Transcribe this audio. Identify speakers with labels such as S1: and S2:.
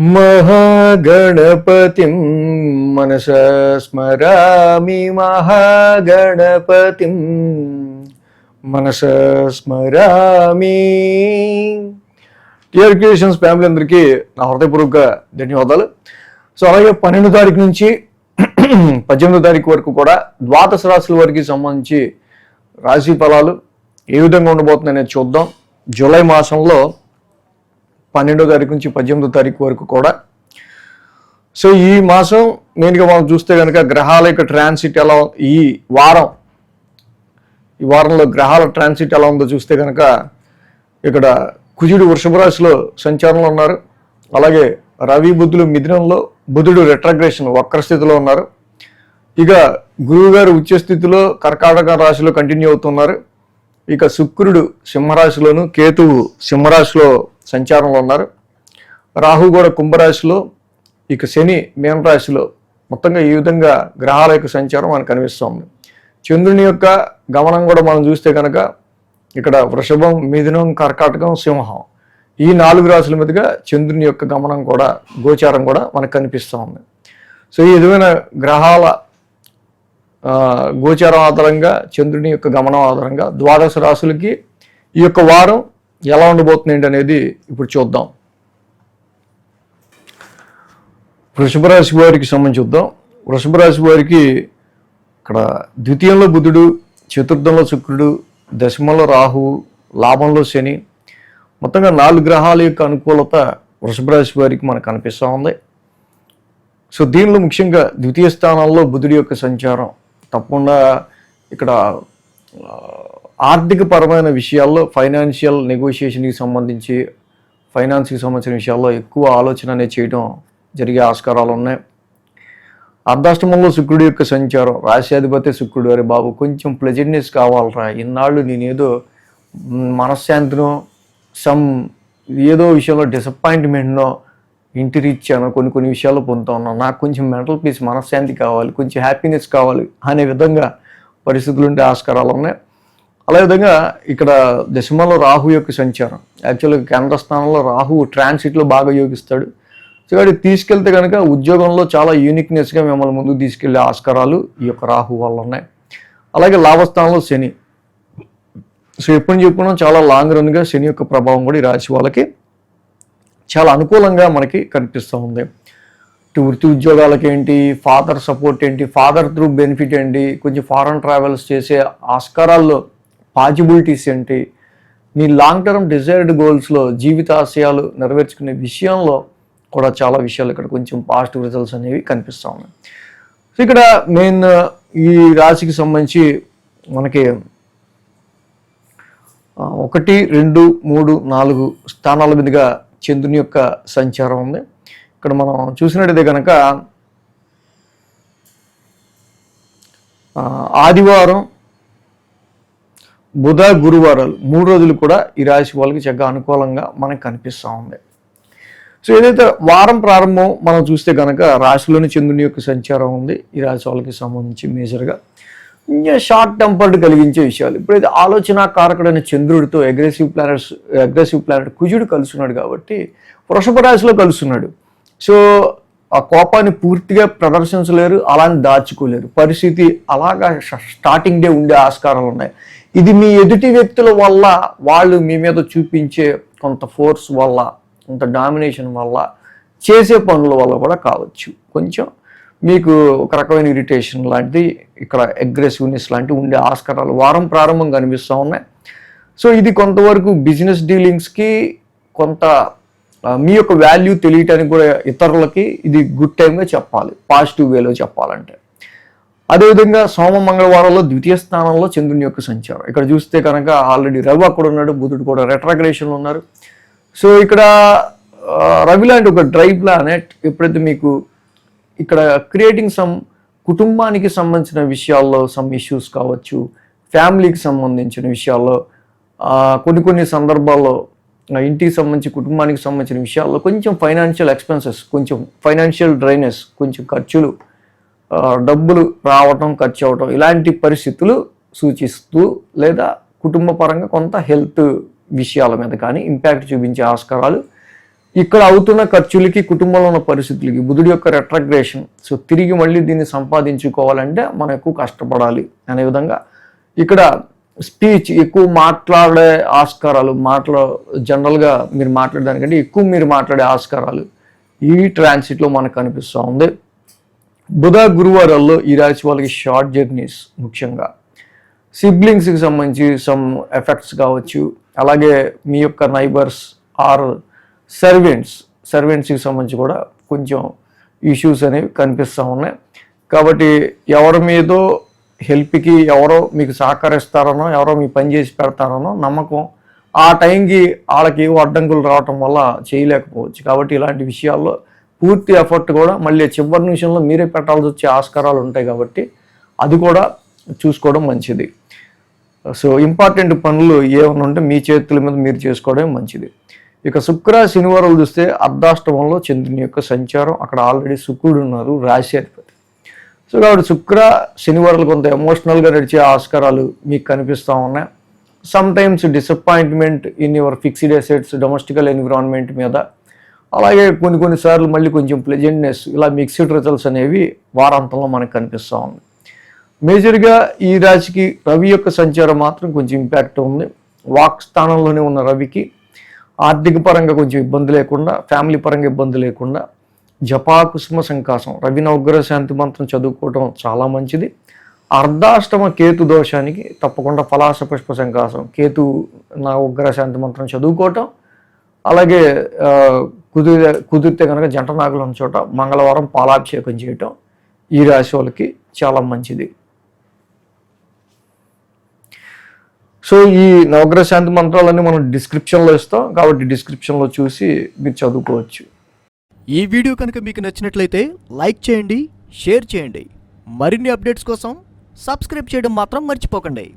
S1: మహాగణపతిం మనసా స్మరామి మహాగణపతిం మనసా స్మరామి. TR creations family అందరికీ నా హృదయపూర్వక ధన్యవాదాలు. సో అలాగే 12వ తారీఖు నుంచి 18వ తారీఖు వరకు కూడా ద్వాదశ రాశుల వారికి సంబంధించి రాశి ఫలాలు ఏ విధంగా ఉండబోతుంది అనేది చూద్దాం. జూలై మాసంలో 12వ తారీఖు నుంచి 18వ తారీఖు వరకు కూడా. సో ఈ మాసం మెయిన్గా మనం చూస్తే కనుక గ్రహాల యొక్క ట్రాన్సిట్ ఎలా, ఈ వారంలో గ్రహాల ట్రాన్సిట్ ఎలా ఉందో చూస్తే కనుక ఇక్కడ కుజుడు వృషభ రాశిలో సంచారంలో ఉన్నారు. అలాగే రవి బుధులు మిథునంలో, బుధుడు రెట్రాగ్రేషన్ వక్ర స్థితిలో ఉన్నారు. ఇక గురువు గారు ఉచ్చ స్థితిలో కర్కాటక రాశిలో కంటిన్యూ అవుతున్నారు. ఇక శుక్రుడు సింహరాశిలోను, కేతువు సింహరాశిలో సంచారంలో ఉన్నారు. రాహు కూడా కుంభరాశిలో, ఇక శని మీనరాశిలో. మొత్తంగా ఈ విధంగా గ్రహాల యొక్క సంచారం మనకు కనిపిస్తుంది. చంద్రుని యొక్క గమనం కూడా మనం చూస్తే కనుక ఇక్కడ వృషభం, మిథునం, కర్కాటకం, సింహం ఈ 4 రాశుల మీదుగా చంద్రుని యొక్క గమనం కూడా, గోచారం కూడా మనకు కనిపిస్తూ ఉంది. సో ఈ విధమైన గ్రహాల గోచారం ఆధారంగా, చంద్రుని యొక్క గమనం ఆధారంగా ద్వాదశ రాశులకి ఈ యొక్క వారం ఎలా ఉండబోతుంది ఏంటి అనేది ఇప్పుడు చూద్దాం. వృషభ రాశి వారికి సంబంధించి చూద్దాం. వృషభ రాశి వారికి ఇక్కడ ద్వితీయంలో బుధుడు, చతుర్థంలో శుక్రుడు, దశమంలో రాహువు, లాభంలో శని, మొత్తంగా 4 గ్రహాల యొక్క అనుకూలత వృషభ రాశి వారికి మనకు కనిపిస్తూ ఉంది. సో దీనిలో ముఖ్యంగా ద్వితీయ స్థానాల్లో బుధుడి యొక్క సంచారం తప్పకుండా ఇక్కడ ఆర్థిక పరమైన విషయాల్లో, ఫైనాన్షియల్ నెగోషియేషన్కి సంబంధించి, ఫైనాన్స్కి సంబంధించిన విషయాల్లో ఎక్కువ ఆలోచన అనేది చేయడం జరిగే ఆస్కారాలు ఉన్నాయి. అర్ధాష్టమంలో శుక్రుడి యొక్క సంచారం, రాశ్యాధిపతి శుక్రుడు. అరే బాబు, కొంచెం ప్లెజెంట్నెస్ కావాలరా, ఇన్నాళ్ళు నేనేదో మనశ్శాంతినో ఏదో విషయంలో డిసప్పాయింట్మెంట్నో ఇంటి రీచ్చాను, కొన్ని విషయాల్లో పొందుతూ ఉన్నాను, నాకు కొంచెం మెంటల్ పీస్, మనశ్శాంతి కావాలి, కొంచెం హ్యాపీనెస్ కావాలి అనే విధంగా పరిస్థితులు ఉండే ఆస్కారాలు ఉన్నాయి. అదేవిధంగా ఇక్కడ దశమంలో రాహు యొక్క సంచారం, యాక్చువల్గా కేంద్ర స్థానంలో రాహు ట్రాన్సిట్లో బాగా యోగిస్తాడు. సో అది తీసుకెళ్తే కనుక ఉద్యోగంలో చాలా యూనిక్నెస్గా మిమ్మల్ని ముందుకు తీసుకెళ్లే ఆస్కారాలు ఈ యొక్క రాహు వల్ల ఉన్నాయి. అలాగే లాభస్థానంలో శని. సో ఎప్పుడు చెప్పుకున్నాం, చాలా లాంగ్ రన్గా శని యొక్క ప్రభావం కూడా ఈ రాశి వాళ్ళకి చాలా అనుకూలంగా మనకి కనిపిస్తూ ఉంది. వృత్తి ఉద్యోగాలకి ఏంటి, ఫాదర్ సపోర్ట్ ఏంటి, ఫాదర్ త్రూ బెనిఫిట్ ఏంటి, కొంచెం ఫారెన్ ట్రావెల్స్ చేసే ఆస్కారాల్లో పాజిబిలిటీస్ ఏంటి, మీ లాంగ్ టర్మ్ డిజైర్డ్ గోల్స్లో జీవితాశయాలు నెరవేర్చుకునే విషయంలో కూడా చాలా విషయాలు ఇక్కడ కొంచెం పాజిటివ్ రిజల్ట్స్ అనేవి కనిపిస్తూ ఉన్నాయి. సో ఇక్కడ మెయిన్ ఈ రాశికి సంబంధించి మనకి 1, 2, 3, 4 స్థానాల మీదుగా చంద్రుని యొక్క సంచారం ఉంది. ఇక్కడ మనం చూసినట్టయితే కనుక ఆదివారం, బుధ, గురువారాలు 3 రోజులు కూడా ఈ రాశి వాళ్ళకి చక్కగా అనుకూలంగా మనకు కనిపిస్తూ ఉంది. సో ఏదైతే వారం ప్రారంభం మనం చూస్తే కనుక రాశిలోని చంద్రుని యొక్క సంచారం ఉంది ఈ రాశి వాళ్ళకి సంబంధించి మేజర్గా షార్ట్ టెంపర్డ్ కలిగించే విషయాలు. ఇప్పుడైతే ఆలోచన కారకుడైన చంద్రుడితో అగ్రెసివ్ ప్లానెట్ కుజుడు కలుస్తున్నాడు కాబట్టి వృషభ రాశిలో కలుస్తున్నాడు. సో ఆ కోపాన్ని పూర్తిగా ప్రదర్శించలేరు, అలాని దాచుకోలేరు. పరిస్థితి అలాగా స్టార్టింగ్ డే ఉండే ఆస్కారాలు ఉన్నాయి. ఇది మీ ఎదుటి వ్యక్తుల వల్ల, వాళ్ళు మీ మీద చూపించే కొంత ఫోర్స్ వల్ల, కొంత డామినేషన్ వల్ల, చేసే పనుల వల్ల కూడా కావచ్చు. కొంచెం మీకు ఒక రకమైన ఇరిటేషన్ లాంటిది, ఇక్కడ అగ్రెసివ్నెస్ లాంటివి ఉండే ఆస్కారాలు వారం ప్రారంభం కనిపిస్తూ ఉన్నాయి. సో ఇది కొంతవరకు బిజినెస్ డీలింగ్స్కి, కొంత మీ యొక్క వాల్యూ తెలియటానికి కూడా ఇతరులకి ఇది గుడ్ టైంగా చెప్పాలి, పాజిటివ్ వేలో చెప్పాలంటే. అదేవిధంగా సోమ మంగళవారంలో ద్వితీయ స్థానంలో చంద్రుని యొక్క సంచారం. ఇక్కడ చూస్తే కనుక ఆల్రెడీ రవి అక్కడ ఉన్నాడు, బుధుడు కూడా రెట్రాగ్రేషన్లో ఉన్నారు. సో ఇక్కడ రవి లాంటి ఒక డ్రై ప్లానెట్ ఎప్పుడైతే మీకు ఇక్కడ క్రియేటింగ్ కుటుంబానికి సంబంధించిన విషయాల్లో ఇష్యూస్ కావచ్చు, ఫ్యామిలీకి సంబంధించిన విషయాల్లో, కొన్ని సందర్భాల్లో ఇంటికి సంబంధించి, కుటుంబానికి సంబంధించిన విషయాల్లో కొంచెం ఫైనాన్షియల్ ఎక్స్పెన్సెస్, కొంచెం ఫైనాన్షియల్ డ్రైనెస్, కొంచెం ఖర్చులు, డబ్బులు రావటం, ఖర్చు అవటం, ఇలాంటి పరిస్థితులు సూచిస్తూ, లేదా కుటుంబ పరంగా కొంత హెల్త్ విషయాల మీద కానీ ఇంపాక్ట్ చూపించే ఆస్కారాలు ఇక్కడ అవుతున్న ఖర్చులకి, కుటుంబంలో ఉన్న పరిస్థితులకి, బుధుడి యొక్క రెట్రగ్రేషన్, సో తిరిగి మళ్ళీ దీన్ని సంపాదించుకోవాలంటే మనం ఎక్కువ కష్టపడాలి అనే విధంగా ఇక్కడ స్పీచ్, ఎక్కువ మాట్లాడే ఆస్కారాలు, జనరల్గా మీరు మాట్లాడడానికంటే ఎక్కువ మీరు మాట్లాడే ఆస్కారాలు ఈ ట్రాన్సిట్లో మనకు కనిపిస్తూ ఉంది. బుధ గురువారాల్లో ఈ రాశి వాళ్ళకి షార్ట్ జర్నీస్, ముఖ్యంగా సిబ్లింగ్స్కి సంబంధించి సమ్ ఎఫెక్ట్స్ కావచ్చు, అలాగే మీ యొక్క నైబర్స్ ఆర్ సర్వెంట్స్కి సంబంధించి కూడా కొంచెం ఇష్యూస్ అనేవి కనిపిస్తూ ఉన్నాయి. కాబట్టి ఎవరి మీదో హెల్ప్కి ఎవరో మీకు సహకరిస్తారనో, ఎవరో మీ పని చేసి పెడతారనో నమ్మకం ఆ టైంకి వాళ్ళకి అడ్డంకులు రావటం వల్ల చేయలేకపోవచ్చు. కాబట్టి ఇలాంటి విషయాల్లో పూర్తి ఎఫర్ట్ కూడా మళ్ళీ చివరి నిమిషంలో మీరే పెట్టాల్సి వచ్చే ఆస్కారాలు ఉంటాయి. కాబట్టి అది కూడా చూసుకోవడం మంచిది. సో ఇంపార్టెంట్ పనులు ఏమైనా ఉంటే మీ చేతుల మీద మీరు చేసుకోవడం మంచిది. ఇక శుక్ర శనివారాలు చూస్తే అర్ధాష్టమంలో చంద్రుని యొక్క సంచారం, అక్కడ ఆల్రెడీ శుక్రుడు ఉన్నారు, రాశి అధిపతి. సో కాబట్టి శుక్ర శనివారాలు కొంత ఎమోషనల్గా నడిచే ఆస్కారాలు మీకు కనిపిస్తూ ఉన్నాయి. Some times disappointment in your fixed assets, domestical environment మీద, అలాగే కొన్నిసార్లు మళ్ళీ కొంచెం ప్లెజెంట్నెస్, ఇలా మిక్స్డ్ రిజల్ట్స్ అనేవి వారాంతంలో మనకు కనిపిస్తూ ఉంది. మేజర్గా ఈ రాశికి రవి యొక్క సంచారం మాత్రం కొంచెం ఇంపాక్ట్ ఉంది. వాక్ స్థానంలోనే ఉన్న రవికి ఆర్థిక పరంగా కొంచెం ఇబ్బంది లేకుండా, ఫ్యామిలీ పరంగా ఇబ్బంది లేకుండా జపాకుసుమ సంకాసం, రవి నవగ్రహ శాంతి మంత్రం చదువుకోవటం చాలా మంచిది. అర్ధాష్టమ కేతు దోషానికి తప్పకుండా పలాస పుష్ప సంకాసం, కేతు నవగ్రహ శాంతి మంత్రం చదువుకోవటం, అలాగే కుదిరితే కనుక జంట నాగులు ఉన్న చోట మంగళవారం పాలాభిషేకం చేయటం ఈ రాశి వాళ్ళకి చాలా మంచిది. సో ఈ నవగ్రహ శాంతి మంత్రాలన్నీ మనం డిస్క్రిప్షన్లో ఇస్తాం, కాబట్టి డిస్క్రిప్షన్లో చూసి మీరు చదువుకోవచ్చు.
S2: ఈ వీడియో కనుక మీకు నచ్చినట్లయితే లైక్ చేయండి, షేర్ చేయండి. మరిన్ని అప్డేట్స్ కోసం సబ్స్క్రైబ్ చేయడం మాత్రం మర్చిపోకండి.